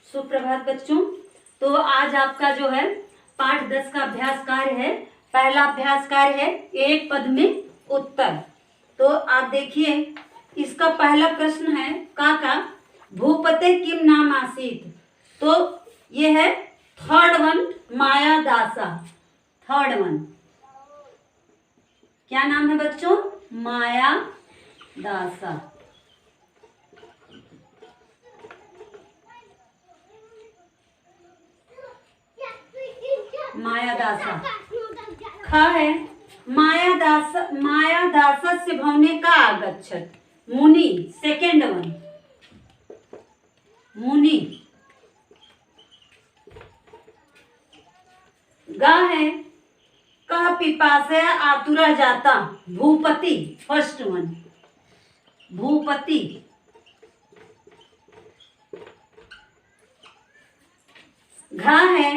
सुप्रभात बच्चों। तो आज आपका जो है पाठ 10 का अभ्यास कार्य है। पहला अभ्यास कार्य है एक पद में उत्तर। तो आप देखिए, इसका पहला प्रश्न है काका भूपते किम नाम आसीत। तो ये है थर्ड वन, माया दासा। थर्ड वन क्या नाम है बच्चों? माया दासा। माया दासा। ख है माया दासस्य भवने का आगच्छत मुनि। सेकेंड वन मुनि। गा है कह पिपासया आतुरा जाता भूपति। First one Bhupathi. घा है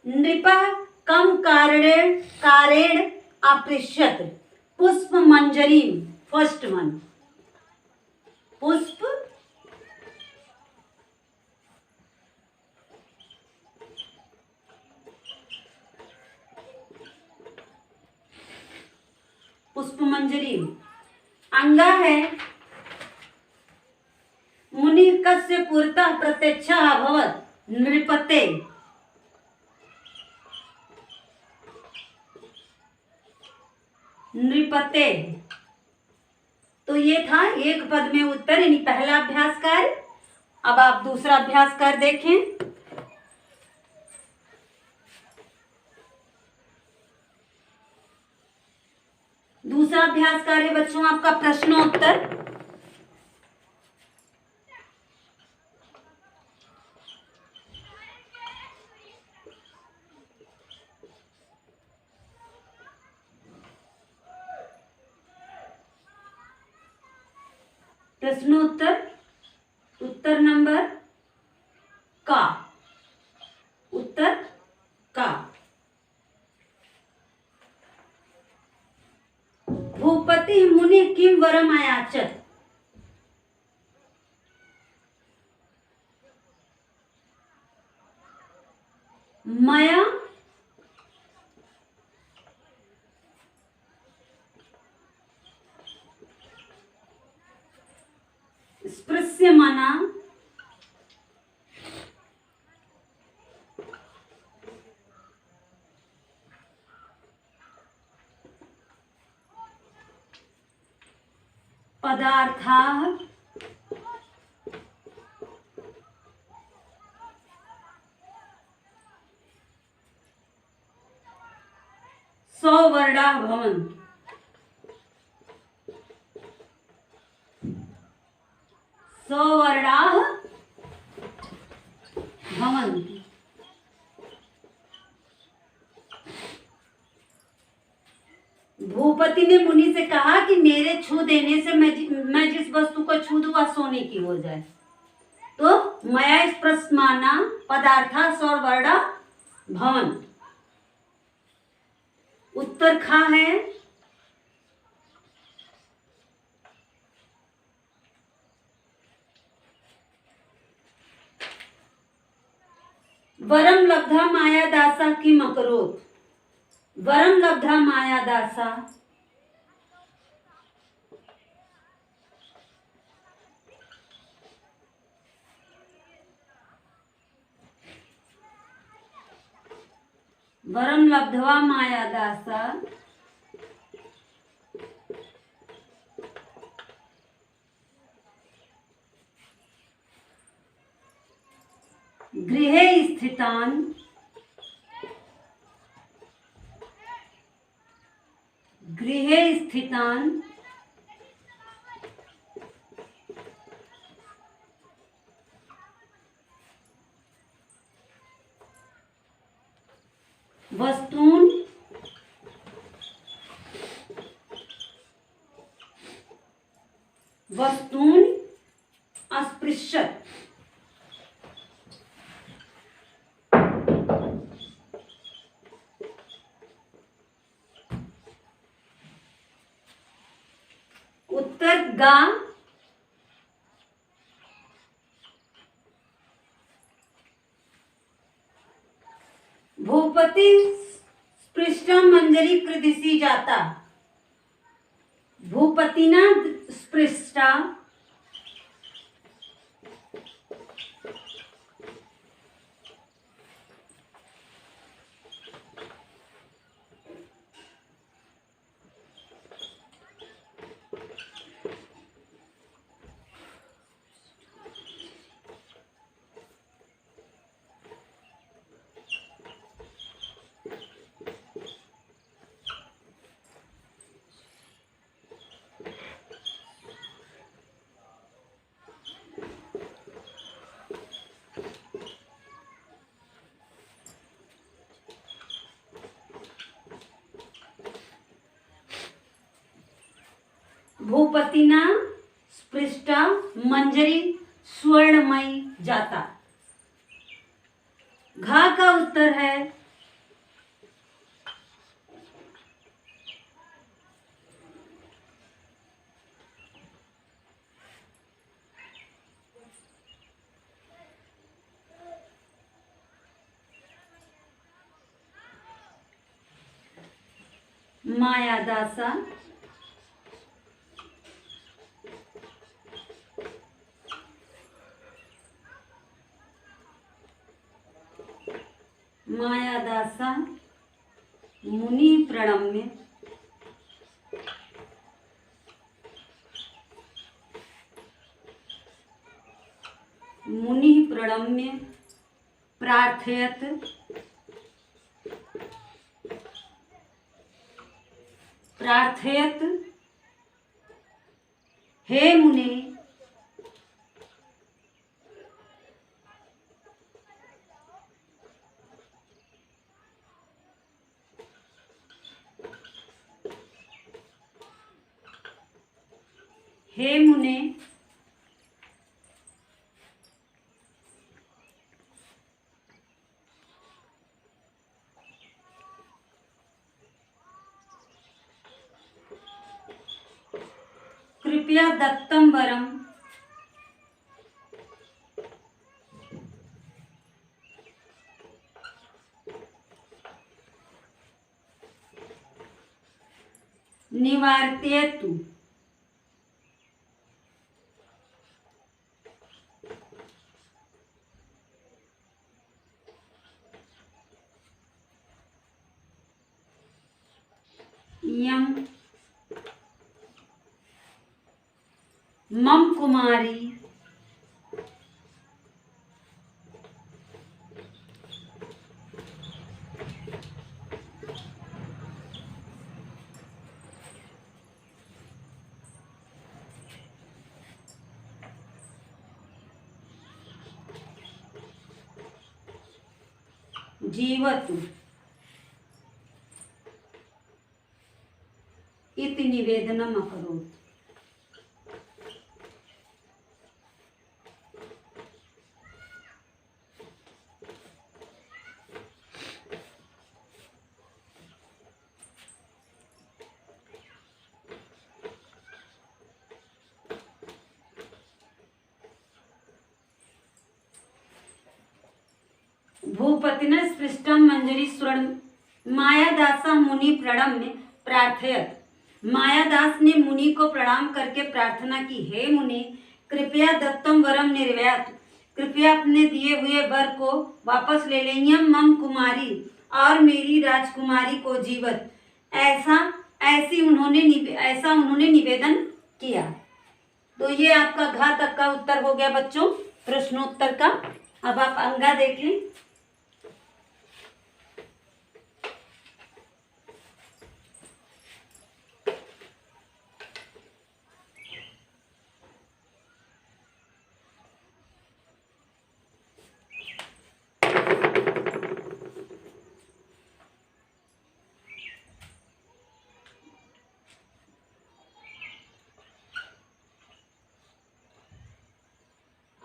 नृपा कम कारेण अपृष्यत पुष्प मंजरी। फर्स्ट वन पुष्प पुष्प मंजरी। अंगा है मुनि कस्य पुरतः प्रत्यक्षा अभवत नृपते। नृपते। तो ये था एक पद में उत्तर, यानी पहला अभ्यास कार्य। अब आप दूसरा अभ्यास कार्य देखें। दूसरा अभ्यास कार्य बच्चों आपका प्रश्नोत्तर। प्रश्नोत्तर उत्तर नंबर का। उत्तर का। भूपति मुनि किम वरम आयाचत। मया स्पृश्यमाना पदार्थाः सवर्णाः भवन्ति। सवर्णाः भवन्ति। भूपति ने मुनि से कहा कि मेरे छू देने से मैं जिस वस्तु को छू दूं वह सोने की हो जाए। तो मया स्पृश्यमाना पदार्था सवर्णा भवन। उत्तर खा है वरम लब्धा माया दासा किम अकरोत्। वरम लब्धा माया दासा वरम लब्धवा माया दासा गृहे स्थितान् वस्तून अस्पृश्यत। उत्तर गा भूपति स्पृष्टम मंजरी कृदिशि जाता। भूपतिना स्पृष्टा भूपतिना स्पृष्टा मंजरी स्वर्णमयी जाता। घा का उत्तर है मायादासा। मायादासा मुनि प्रणम्य। मुनि प्रणम्य प्रार्थयत। प्रार्थयत हे मुने हे मुने कृपया दत्तम वरम निवार्तयतु। यम मम कुमारी जीवतु इति निवेदनम अकरोत्। भूपतिना स्पृष्टम मंजरी स्वर्ण मायादासा मुनि प्रणम्य प्रार्थयत। मायादास ने मुनि को प्रणाम करके प्रार्थना की, हे मुनि कृपया दत्तम वरम निर्वयात। कृपया अपने दिए हुए वर को वापस ले लें। यम मम कुमारी और मेरी राजकुमारी को जीवत। ऐसा उन्होंने निवेदन किया। तो ये आपका घा तक का उत्तर हो गया बच्चों, प्रश्नोत्तर का। अब आप अंगा देखें।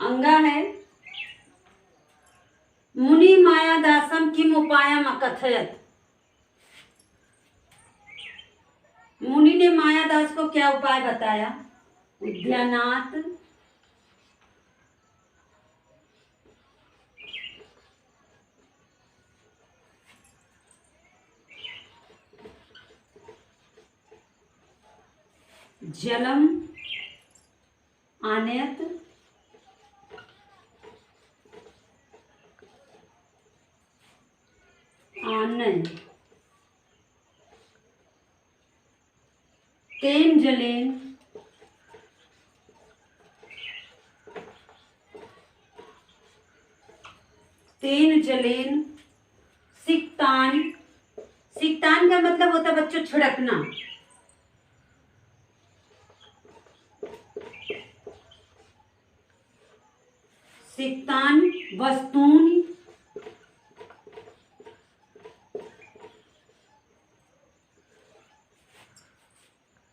अंगा है मुनि मायादासम किम उपायम अकथयत। मुनि ने मायादास को क्या उपाय बताया? उद्यानात जलम आनयत आनय तेन जलेन तेन जलेन सिक्तान। सिक्तान का मतलब होता है बच्चों छिड़कना। सिक्तान वस्तूनि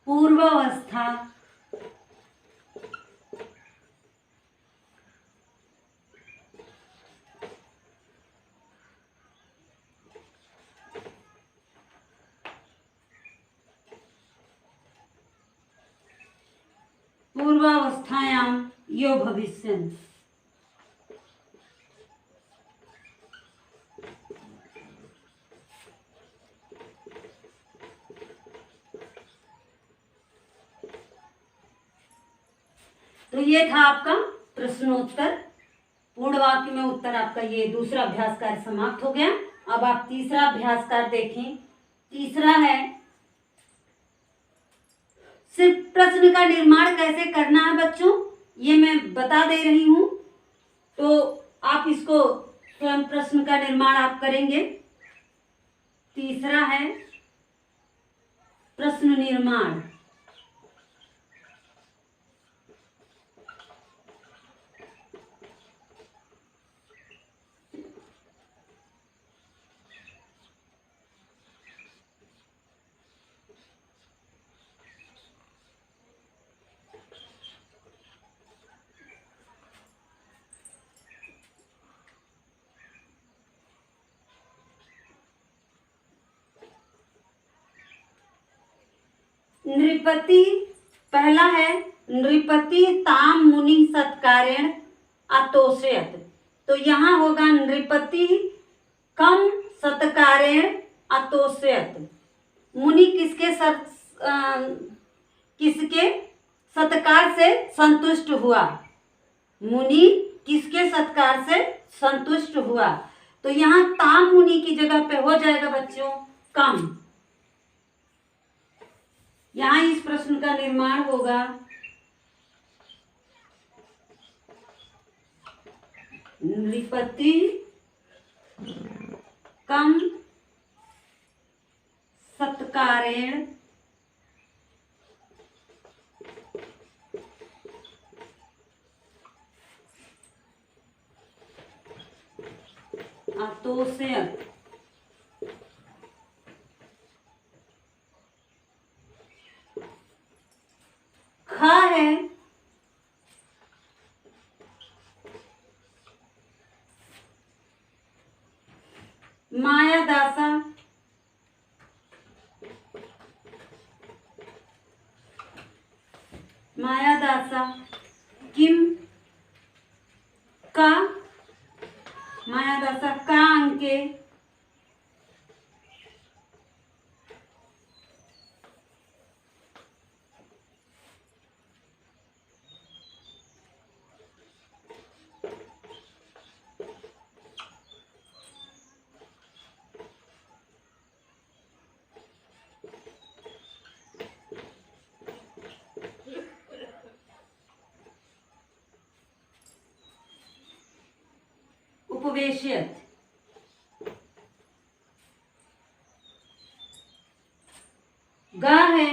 पूर्वावस्था पूर्वावस्थायां यो भविष्यन्। तो ये था आपका प्रश्नोत्तर। पूर्ण वाक्य में उत्तर आपका ये दूसरा अभ्यास कार्य समाप्त हो गया। अब आप तीसरा अभ्यास कार्य देखें। तीसरा है सिर्फ प्रश्न का निर्माण कैसे करना है बच्चों, ये मैं बता दे रही हूं, तो आप इसको स्वयं प्रश्न का निर्माण आप करेंगे। तीसरा है प्रश्न निर्माण। नृपति पहला है नृपति ताम मुनि सत्कारेण अतोषयत। तो यहाँ होगा नृपति कम सत्कारेण अतोषयत। मुनि किसके सत्कार से संतुष्ट हुआ। मुनि किसके सत्कार से संतुष्ट हुआ। तो यहाँ ताम मुनि की जगह पे हो जाएगा बच्चों कम। यहां इस प्रश्न का निर्माण होगा नृपति कम सत्कारेण अतोषयत। खा है मायादासा मायादासा किम का मायादासा का अंके उपवेशयत। गा है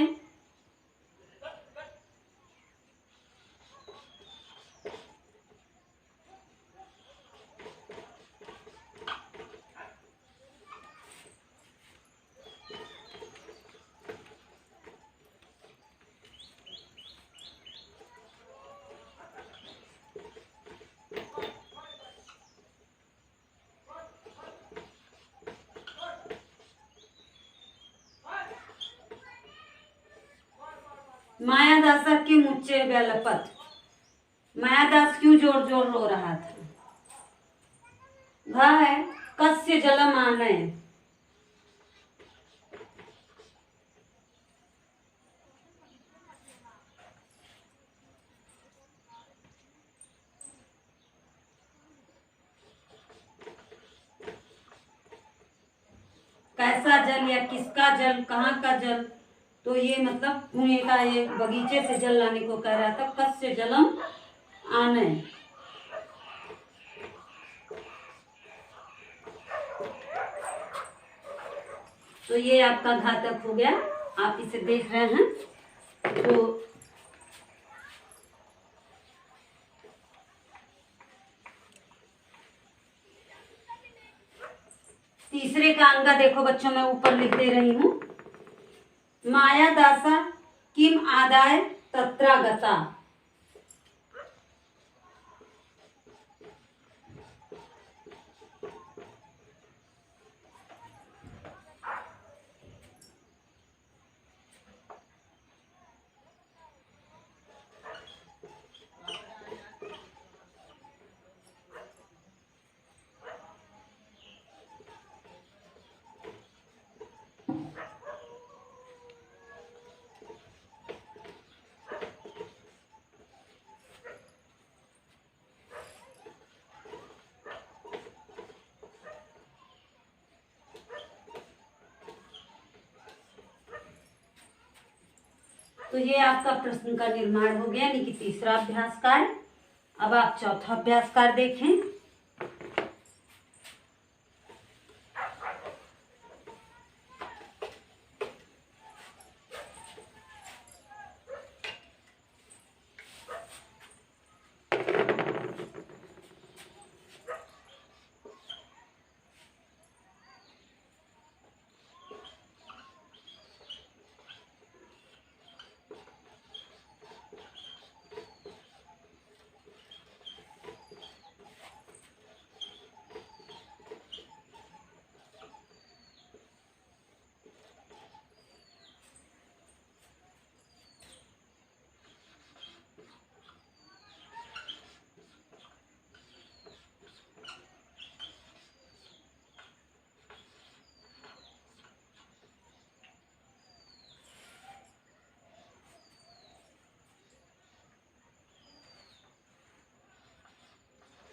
मायादासा की मुच्चे व्यालपत। मायादास क्यों जोर जोर रो रहा था। घ है कस्य जलम आनय। जल या किसका जल, कहाँ का जल, तो ये मतलब कुएं का, ये बगीचे से जल लाने को कह रहा था। कस्य जलम आनय। तो ये आपका घातक हो गया, आप इसे देख रहे हैं। तो तीसरे का अंगा देखो बच्चों, मैं ऊपर लिख दे रही हूं। माया दासा किम आदाय तत्रागता। तो ये आपका प्रश्न का निर्माण हो गया, यानी कि तीसरा अभ्यास कार्य। अब आप चौथा अभ्यास कार्य देखें।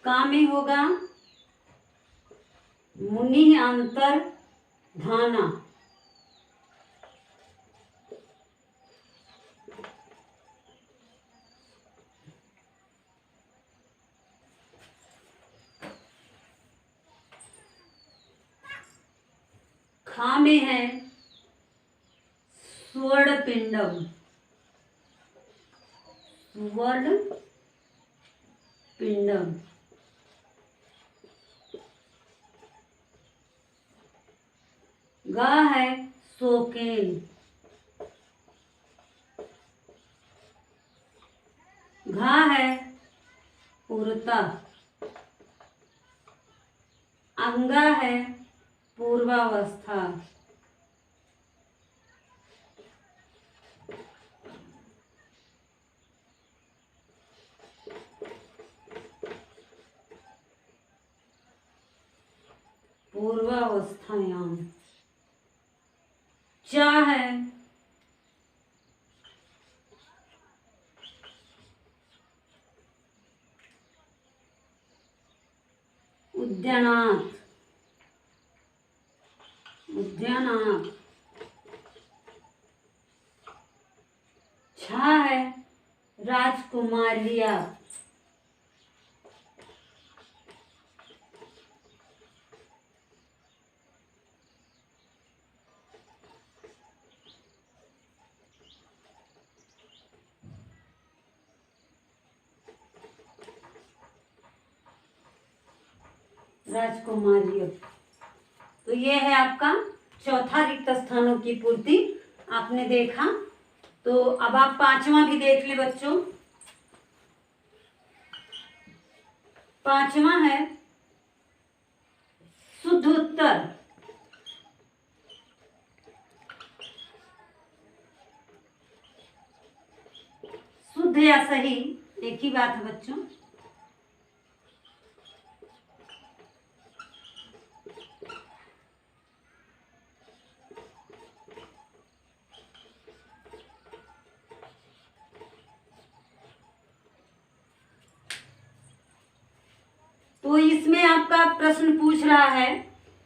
का में होगा मुनि अंतर धाना। खा में है स्वर्ण पिंडम। स्वर्ण पिंडम। गा है शोकेन। घा है पुरता। अंगा है पूर्वावस्था। पूर्वावस्थायाम। चा है उद्यानात। उद्यानात। छा है राजकुमारिया। राजकुमारियों। तो ये है आपका चौथा रिक्त स्थानों की पूर्ति, आपने देखा। तो अब आप पांचवा भी देख ले बच्चों। पांचवा है शुद्ध उत्तर। शुद्ध या सही एक ही बात है बच्चों। तो इसमें आपका प्रश्न पूछ रहा है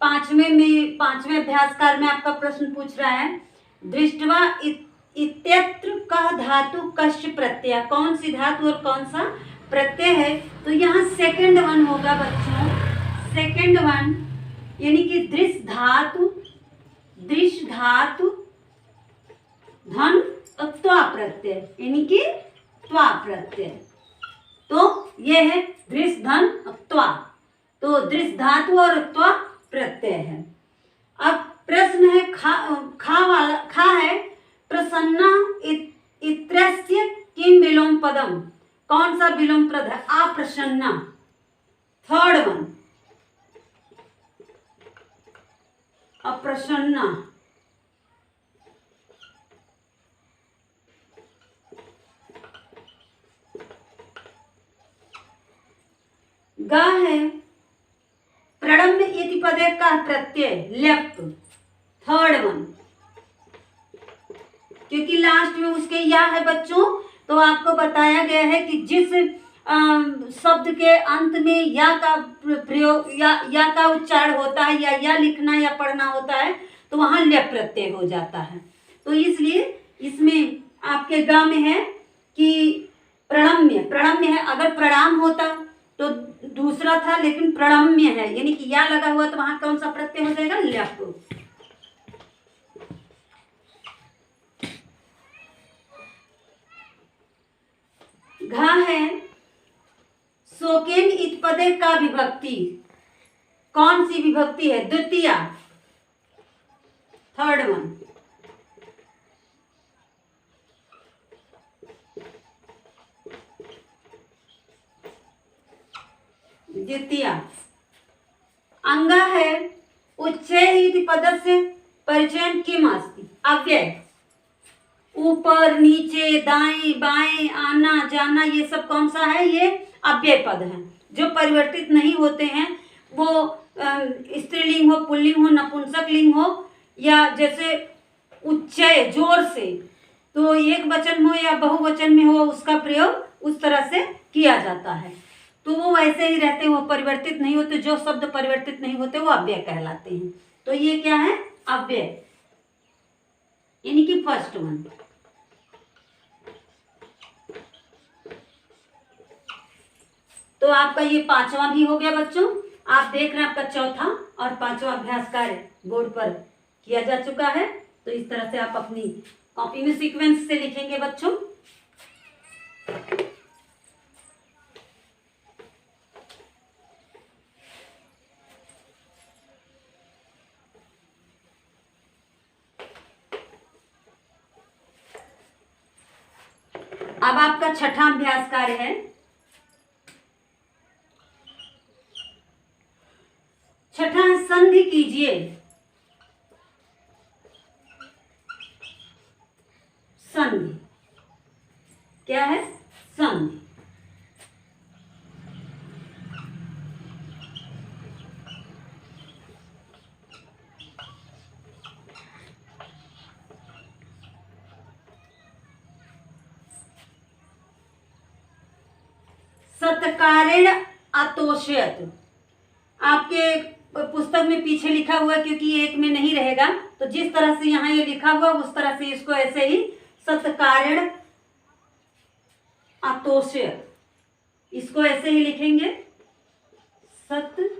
पांचवें अभ्यासकार में आपका प्रश्न पूछ रहा है, दृष्टवा इत्यत्र का धातु कश्य प्रत्यय, कौन सी धातु और कौन सा प्रत्यय है? तो यहाँ सेकंड वन होगा बच्चों, सेकंड वन, यानी कि दृश धातु धन त्वा प्रत्यय, यानी कि त्वा प्रत्यय। तो ये है दृश धन त्वा, तो दृश धातु और त्वा प्रत्यय है। अब प्रश्न है खा है, प्रसन्ना इत्रस्य किम विलोम पदम, कौन सा विलोम पद है? अप्रसन्ना। थर्ड वन अप्रसन्ना। गा है प्रणम्य इति पदे का प्रत्यय लेफ्ट, थर्ड वन, क्योंकि लास्ट में उसके या है बच्चों, तो आपको बताया गया है कि जिस शब्द के अंत में या का प्रयोग या का उच्चारण होता है, या लिखना या पढ़ना होता है, तो वहां लेप प्रत्यय हो जाता है। तो इसलिए इसमें आपके गा में है कि प्रणम्य है। अगर प्रणाम होता तो दूसरा था, लेकिन प्रणम्य है, यानी कि या लगा हुआ, तो वहां कौन सा प्रत्यय हो जाएगा? लेप। घा है शोकेन इत पदे का विभक्ति, कौन सी विभक्ति है? द्वितीय, थर्ड वन। द्वितीय। अंगा है उच्चय इति पदस्य परिचयन किम अस्ति, अव्यय, ऊपर नीचे दाएं बाएं आना जाना, ये सब कौन सा है? ये अव्यय पद हैं, जो परिवर्तित नहीं होते हैं। वो स्त्रीलिंग हो, पुल्लिंग हो, नपुंसक लिंग हो, या जैसे उच्चय जोर से, तो एक वचन हो या बहुवचन में हो, उसका प्रयोग उस तरह से किया जाता है। तो वो वैसे ही रहते हैं, वो परिवर्तित नहीं होते। जो शब्द परिवर्तित नहीं होते वो अव्यय कहलाते हैं। तो ये क्या है? अव्यय, यानी कि फर्स्ट वन। तो आपका ये पांचवा भी हो गया बच्चों। आप देख रहे हैं आपका चौथा और पांचवा अभ्यास कार्य बोर्ड पर किया जा चुका है। तो इस तरह से आप अपनी कॉपी में सीक्वेंस से लिखेंगे बच्चों। अब आपका छठा अभ्यास कार्य है, छठा संधि कीजिए। संधि क्या है? संधि। सत्कारेण अतोषयत, आपके पुस्तक में पीछे लिखा हुआ, क्योंकि एक में नहीं रहेगा, तो जिस तरह से यहाँ ये लिखा हुआ उस तरह से इसको ऐसे ही सत्कारेण अतोषयत, इसको ऐसे ही लिखेंगे, सत्कारेण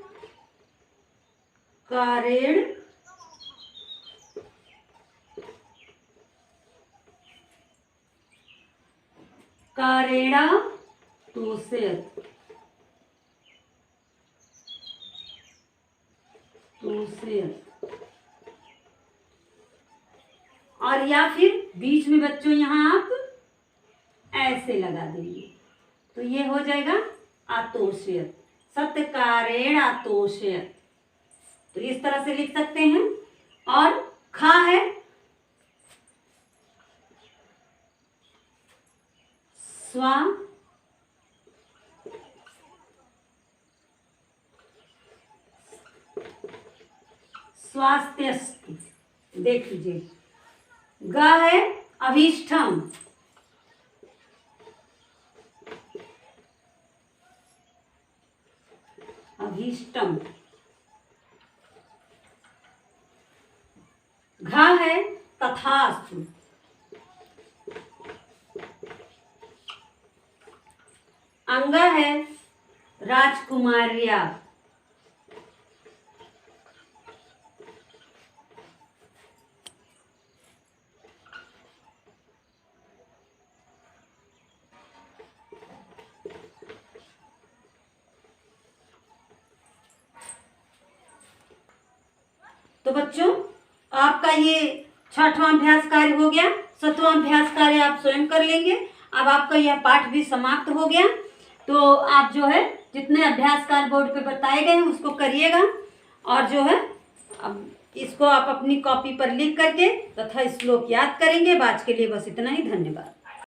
कारेणा तोषयत, और या फिर बीच में बच्चों यहाँ आप ऐसे लगा देंगे, तो ये हो जाएगा अतोषयत, सत्कारेण अतोषयत। तो इस तरह से लिख सकते हैं। और खा है स्वास्थ्य, देख लीजिए। ग है अभीष्टम, अभीष्टम। घा है तथास्तु। अंगा है राजकुमार्या। तो बच्चों आपका ये 6वां अभ्यास कार्य हो गया। 7वां अभ्यास कार्य आप स्वयं कर लेंगे। अब आपका यह पाठ भी समाप्त हो गया। तो आप जो है जितने अभ्यास कार्य बोर्ड पे बताए गए हैं उसको करिएगा, और जो है अब इसको आप अपनी कॉपी पर लिख करके तथा श्लोक याद करेंगे। आज के लिए बस इतना ही। धन्यवाद।